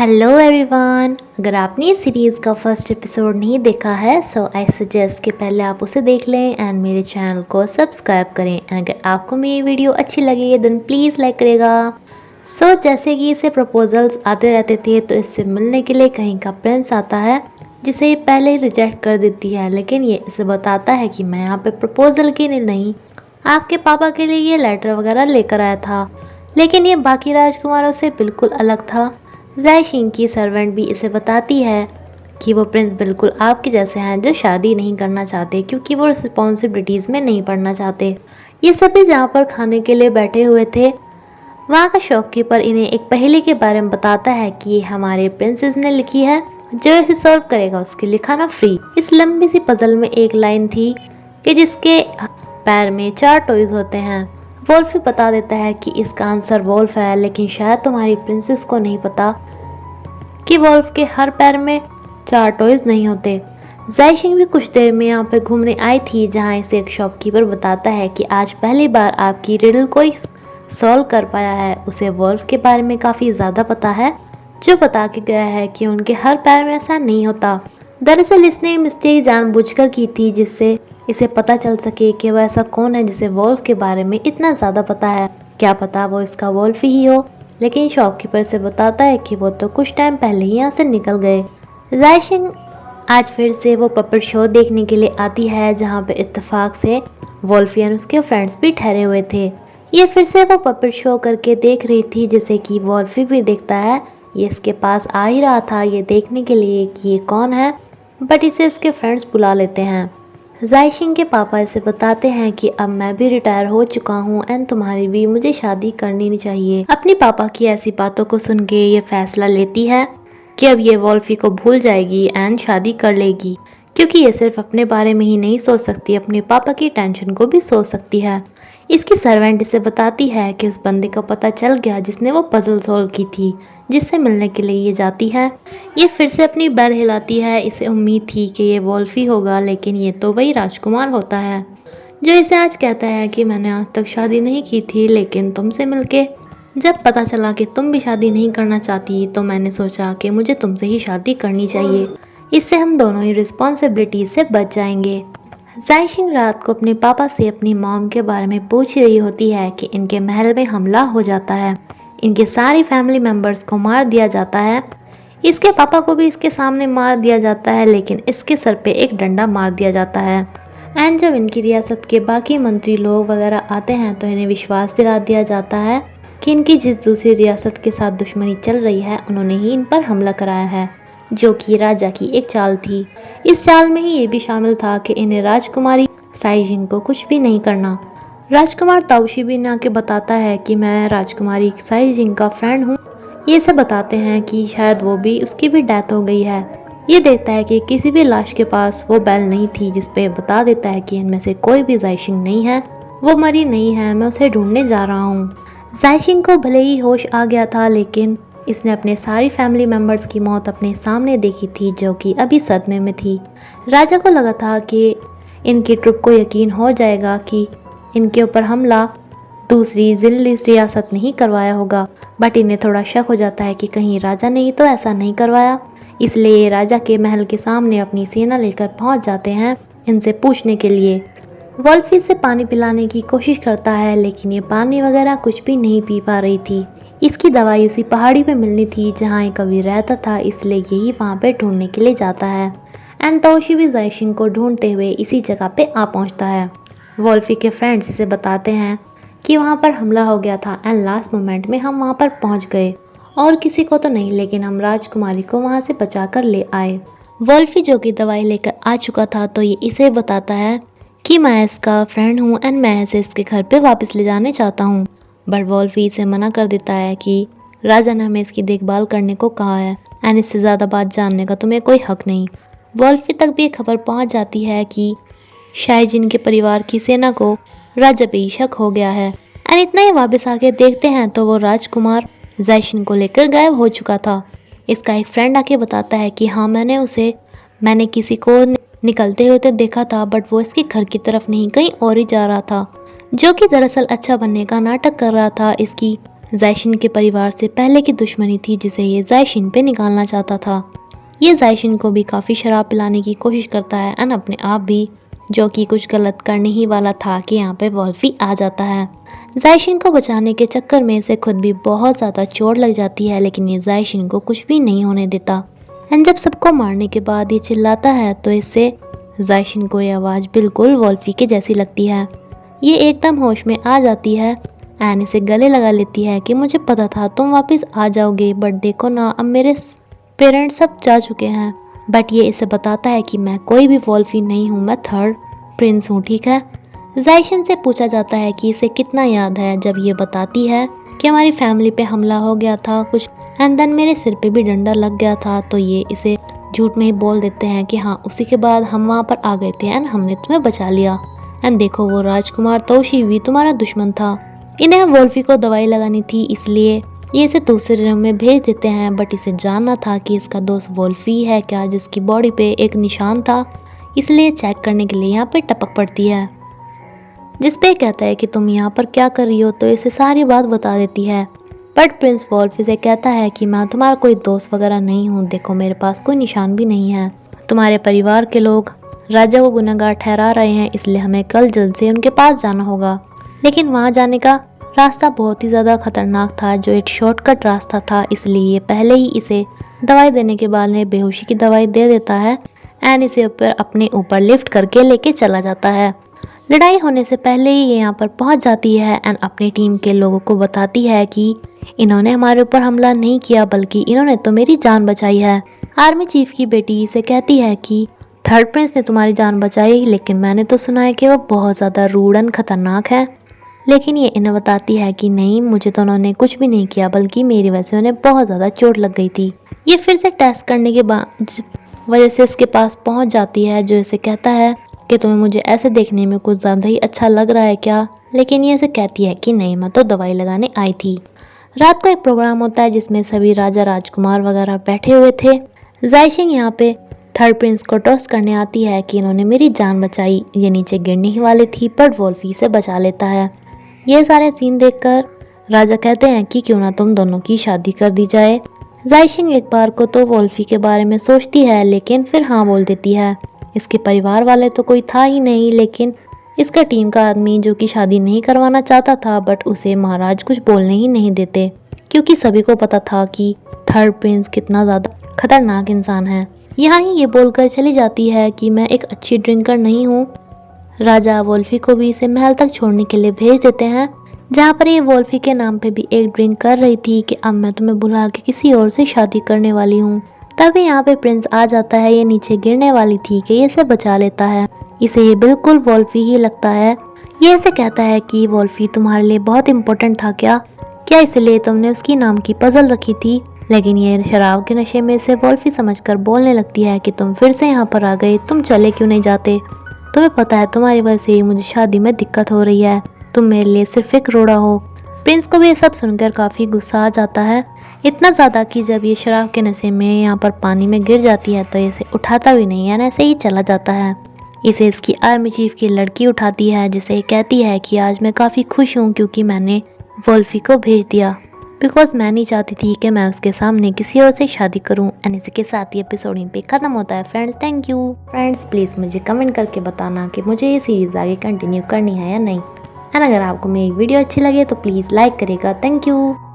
Hello everyone. अगर आपने इस सीरीज़ का फर्स्ट एपिसोड नहीं देखा है सो आई सजेस्ट कि पहले आप उसे देख लें एंड मेरे चैनल को सब्सक्राइब करें। एंड अगर आपको मेरी वीडियो अच्छी लगी देन प्लीज़ लाइक करेगा। जैसे कि इसे प्रपोजल्स आते रहते थे तो इससे मिलने के लिए कहीं का प्रिंस आता है जिसे ये पहले ही रिजेक्ट कर देती है, लेकिन ये इसे बताता है कि मैं यहाँ पे प्रपोजल के लिए नहीं आपके पापा के लिए ये लेटर वगैरह लेकर आया था। लेकिन ये बाकी राजकुमारों से बिल्कुल अलग था। जैशिंग की सर्वेंट भी इसे बताती है कि वो प्रिंस बिल्कुल आपके जैसे हैं जो शादी नहीं करना चाहते क्योंकि वो रिस्पॉन्सिबिलिटीज़ में नहीं पड़ना चाहते। ये सभी जहाँ पर खाने के लिए बैठे हुए थे वहाँ का शॉपकीपर इन्हें एक पहेली के बारे में बताता है कि ये हमारे प्रिंसेस ने लिखी है, जो इसे सॉल्व करेगा उसके लिए खाना फ्री। इस लंबी सी पजल में एक लाइन थी कि जिसके पैर में 4 टॉयज होते हैं। वोल्फी बता देता है कि इसका आंसर वोल्फ है, लेकिन शायद तुम्हारी प्रिंसेस को नहीं पता कि वोल्फ के हर पैर में 4 टॉयज नहीं होते। जैशिंग भी कुछ देर में यहाँ पे घूमने आई थी, जहाँ इसे एक शॉपकीपर बताता है कि आज पहली बार आपकी रिडल कोई सॉल्व कर पाया है। उसे वोल्फ के बारे में काफ़ी ज़्यादा पता है, जो बता के गया है कि उनके हर पैर में ऐसा नहीं होता। दरअसल इसने मिस्टेक जानबूझकर की थी जिससे इसे पता चल सके कि वह ऐसा कौन है जिसे वोल्फ के बारे में इतना ज़्यादा पता है। क्या पता वो इसका वोल्फ ही हो। लेकिन शॉपकीपर से बताता है कि वो तो कुछ टाइम पहले ही यहाँ से निकल गए। जैशिंग आज फिर से वो पपेट शो देखने के लिए आती है, जहाँ पे इत्तेफाक से वोल्फी और उसके फ्रेंड्स भी ठहरे हुए थे। ये फिर से वो पपेट शो करके देख रही थी, जिसे कि वोल्फी भी देखता है। ये इसके पास आ ही रहा था ये देखने के लिए कि ये कौन है, बट इसे इसके फ्रेंड्स बुला लेते हैं। जैशिंग के पापा इसे बताते हैं कि अब मैं भी रिटायर हो चुका हूँ एंड तुम्हारी भी मुझे शादी करनी नहीं चाहिए। अपने पापा की ऐसी बातों को सुन के ये फैसला लेती है कि अब ये वोल्फी को भूल जाएगी एंड शादी कर लेगी, क्योंकि ये सिर्फ अपने बारे में ही नहीं सोच सकती, अपने पापा की टेंशन को भी सोच सकती है। इसकी सर्वेंट इसे बताती है कि उस बंदे का पता चल गया जिसने वो पजल सॉल्व की थी, जिससे मिलने के लिए ये जाती है। ये फिर से अपनी बैल हिलाती है। इसे उम्मीद थी कि ये वोल्फी होगा, लेकिन ये तो वही राजकुमार होता है जो इसे आज कहता है कि मैंने आज तक शादी नहीं की थी, लेकिन तुमसे मिलके जब पता चला कि तुम भी शादी नहीं करना चाहती तो मैंने सोचा कि मुझे तुमसे ही शादी करनी चाहिए। इससे हम दोनों ही रिस्पॉन्सिबिलिटी से बच जाएंगे। जैशिंग रात को अपने पापा से अपनी मॉम के बारे में पूछ रही होती है कि इनके महल में हमला हो जाता है, इनके सारी फैमिली मेम्बर्स को मार दिया जाता है, इसके पापा को भी इसके सामने मार दिया जाता है, लेकिन इसके सर पे एक डंडा मार दिया जाता है। एंड जब इनकी रियासत के बाकी मंत्री लोग वगैरह आते हैं तो इन्हें विश्वास दिला दिया जाता है कि इनकी जिस दूसरी रियासत के साथ दुश्मनी चल रही है उन्होंने ही इन पर हमला कराया है, जो कि राजा की एक चाल थी। इस चाल में ही ये भी शामिल था कि इन्हें राजकुमारी साइजिंग को कुछ भी नहीं करना। राजकुमार ताउशी भी आके बताता है कि मैं राजकुमारी साइजिंग का फ्रेंड हूँ। ये सब बताते हैं कि शायद वो भी उसकी भी डेथ हो गई है। ये देखता है कि किसी भी लाश के पास वो बेल नहीं थी, जिसपे बता देता है कि इनमें से कोई भी जैशिंग नहीं है, वो मरी नहीं है, मैं उसे ढूंढने जा रहा हूँ। जैशिंग को भले ही होश आ गया था, लेकिन इसने अपने सारी फैमिली मेम्बर्स की मौत अपने सामने देखी थी, जो कि अभी सदमे में थी। राजा को लगा था कि इनकी ट्रुप को यकीन हो जाएगा कि इनके ऊपर हमला दूसरी जिल्लिस रियासत ने ही करवाया होगा, बट इन्हें थोड़ा शक हो जाता है कि कहीं राजा ने ही तो ऐसा नहीं करवाया। इसलिए राजा के महल के सामने अपनी सेना लेकर पहुंच जाते हैं इनसे पूछने के लिए। वोल्फी से पानी पिलाने की कोशिश करता है, लेकिन ये पानी वगैरह कुछ भी नहीं पी पा रही थी। इसकी दवाई उसी पहाड़ी पे मिलनी थी जहाँ एक कवि रहता था, इसलिए यही वहाँ पे ढूंढने के लिए जाता है। एंड तोशी भी जैशिंग को ढूंढते हुए इसी जगह पे आ पहुँचता है। वोल्फी के फ्रेंड्स इसे बताते हैं कि वहाँ पर हमला हो गया था एंड लास्ट मोमेंट में हम वहाँ पर पहुँच गए, और किसी को तो नहीं, लेकिन हम राजकुमारी को वहाँ से बचा कर ले आए। वोल्फी जो कि दवाई लेकर आ चुका था तो ये इसे बताता है कि मैं इसका फ्रेंड हूँ एंड मैं इसे इसके घर पे वापस ले जाने चाहता हूँ, बट वोल्फी इसे मना कर देता है कि राजा ने हमें इसकी देखभाल करने को कहा है एंड इससे ज़्यादा बात जानने का तुम्हें कोई हक नहीं। वोल्फी तक भी खबर पहुँच जाती है कि शायजिन के परिवार की सेना को राजा पे शक हो गया है। एंड इतना ही वापस आके देखते हैं तो वो राजकुमार जैशिन को लेकर गायब हो चुका था। इसका एक फ्रेंड आके बताता है कि हाँ मैंने किसी को निकलते हुए तो देखा था, बट वो इसके घर की तरफ नहीं कहीं और ही जा रहा था, जो कि दरअसल अच्छा बनने का नाटक कर रहा था इसकी जायशिन के परिवार से पहले की दुश्मनी थी जिसे ये जायशिन पे निकालना चाहता था। ये जायशिन को भी काफ़ी शराब पिलाने की कोशिश करता है एंड अपने आप भी, जो कि कुछ गलत करने ही वाला था कि यहाँ पे वोल्फी आ जाता है। जायशिन को बचाने के चक्कर में इसे खुद भी बहुत ज़्यादा चोट लग जाती है, लेकिन ये जायशिन को कुछ भी नहीं होने देता। एंड जब सबको मारने के बाद ये चिल्लाता है तो इससे जायशिन को ये आवाज़ बिल्कुल वोल्फी के जैसी लगती है। ये एकदम होश में आ जाती है एंड इसे गले लगा लेती है कि मुझे पता था तुम वापस आ जाओगे, बट देखो ना अब मेरे पेरेंट्स सब जा चुके हैं। बट ये इसे बताता है कि मैं कोई भी वोल्फी नहीं हूँ, मैं थर्ड प्रिंस हूँ, ठीक है। जायशिन से पूछा जाता है कि इसे कितना याद है, जब ये बताती है कि हमारी फैमिली पे हमला हो गया था कुछ एंड देन मेरे सिर पे भी डंडा लग गया था, तो ये इसे झूठ में ही बोल देते हैं कि हाँ उसी के बाद हम वहाँ पर आ गए थे एंड हमने तुम्हें बचा लिया। एंड देखो वो राजकुमार तोशी भी तुम्हारा दुश्मन था। इन्हें वोल्फी को दवाई लगानी थी, इसलिए ये इसे दूसरे रूम में भेज देते हैं, बट इसे जानना था कि इसका दोस्त वोल्फी है क्या, जिसकी बॉडी पे एक निशान था, इसलिए चेक करने के लिए यहाँ पे टपक पड़ती है, जिसपे कहता है कि तुम यहाँ पर क्या कर रही हो, तो इसे सारी बात बता देती है। बट प्रिंस वोल्फी से कहता है कि मैं तुम्हारा कोई दोस्त वगैरह नहीं हूँ, देखो मेरे पास कोई निशान भी नहीं है, तुम्हारे परिवार के लोग राजा को गुनहगार ठहरा रहे हैं, इसलिए हमें कल जल्द से उनके पास जाना होगा। लेकिन वहाँ जाने का रास्ता बहुत ही ज़्यादा खतरनाक था, जो एक शॉर्टकट रास्ता था, इसलिए पहले ही इसे दवाई देने के बाद ने बेहोशी की दवाई दे देता है एंड इसे ऊपर अपने ऊपर लिफ्ट करके लेके चला जाता है। लड़ाई होने से पहले ही ये यहाँ पर पहुँच जाती है एंड अपनी टीम के लोगों को बताती है कि इन्होंने हमारे ऊपर हमला नहीं किया, बल्कि इन्होंने तो मेरी जान बचाई है। आर्मी चीफ की बेटी इसे कहती है कि थर्ड प्रिंस ने तुम्हारी जान बचाई, लेकिन मैंने तो सुना है कि वो बहुत ज़्यादा रूड एंड खतरनाक है। लेकिन ये इन्हें बताती है कि नहीं, मुझे तो उन्होंने कुछ भी नहीं किया, बल्कि मेरी वजह से उन्हें बहुत ज़्यादा चोट लग गई थी। ये फिर से टेस्ट करने के बाद वजह से इसके पास पहुंच जाती है, जो इसे कहता है कि तुम्हें मुझे ऐसे देखने में कुछ ज़्यादा ही अच्छा लग रहा है क्या। लेकिन ये इसे कहती है कि नहीं, मैं तो दवाई लगाने आई थी। रात को एक प्रोग्राम होता है जिसमें सभी राजा राजकुमार वगैरह बैठे हुए थे। जायशिन यहाँ पे थर्ड प्रिंस को टॉस करने आती है कि इन्होंने मेरी जान बचाई, ये नीचे गिरने ही वाली थी, पर वोल्फी से बचा लेता है। ये सारे सीन देखकर राजा कहते हैं कि क्यों ना तुम दोनों की शादी कर दी जाए। जायशिन एक बार को तो वोल्फी के बारे में सोचती है, लेकिन फिर हाँ बोल देती है। इसके परिवार वाले तो कोई था ही नहीं, लेकिन इसका टीम का आदमी जो कि शादी नहीं करवाना चाहता था, बट उसे महाराज कुछ बोलने ही नहीं देते, क्योंकि सभी को पता था कि थर्ड प्रिंस कितना ज़्यादा खतरनाक इंसान है। यहाँ ही ये बोलकर चली जाती है कि मैं एक अच्छी ड्रिंकर नहीं हूँ। राजा वोल्फी को भी इसे महल तक छोड़ने के लिए भेज देते हैं, जहाँ पर ये वोल्फी के नाम पे भी एक ड्रिंक कर रही थी कि अब मैं तुम्हें भुला के किसी और से शादी करने वाली हूँ। तभी यहाँ पे प्रिंस आ जाता है, ये नीचे गिरने वाली थी कि ये इसे बचा लेता है। इसे ये बिल्कुल वोल्फी ही लगता है। ये इसे कहता है कि वोल्फी तुम्हारे लिए बहुत इंपॉर्टेंट था क्या इसलिए तुमने उसकी नाम की पजल रखी थी। लेकिन ये शराब के नशे में इसे वोल्फी समझकर बोलने लगती है कि तुम फिर से यहाँ पर आ गए, तुम चले क्यों नहीं जाते, तुम्हें पता है तुम्हारी वजह से ही मुझे शादी में दिक्कत हो रही है, तुम मेरे लिए सिर्फ एक रोड़ा हो। प्रिंस को भी ये सब सुनकर काफ़ी गुस्सा आ जाता है, इतना ज़्यादा कि जब ये शराब के नशे में यहाँ पर पानी में गिर जाती है तो इसे उठाता भी नहीं है, ऐसे ही चला जाता है। इसे इसकी आर्मी चीफ की लड़की उठाती है, जिसे कहती है कि आज मैं काफ़ी खुश हूँ क्योंकि मैंने वोल्फी को भेज दिया, बिकॉज मैं नहीं चाहती थी कि मैं उसके सामने किसी और से शादी करूं। एंड इसी के साथ ये एपिसोड यहीं पे ख़त्म होता है friends. Thank you friends, please मुझे कमेंट करके बताना कि मुझे ये सीरीज़ आगे कंटिन्यू करनी है या नहीं। एंड अगर आपको मेरी वीडियो अच्छी लगे तो प्लीज़ लाइक करेगा। Thank you.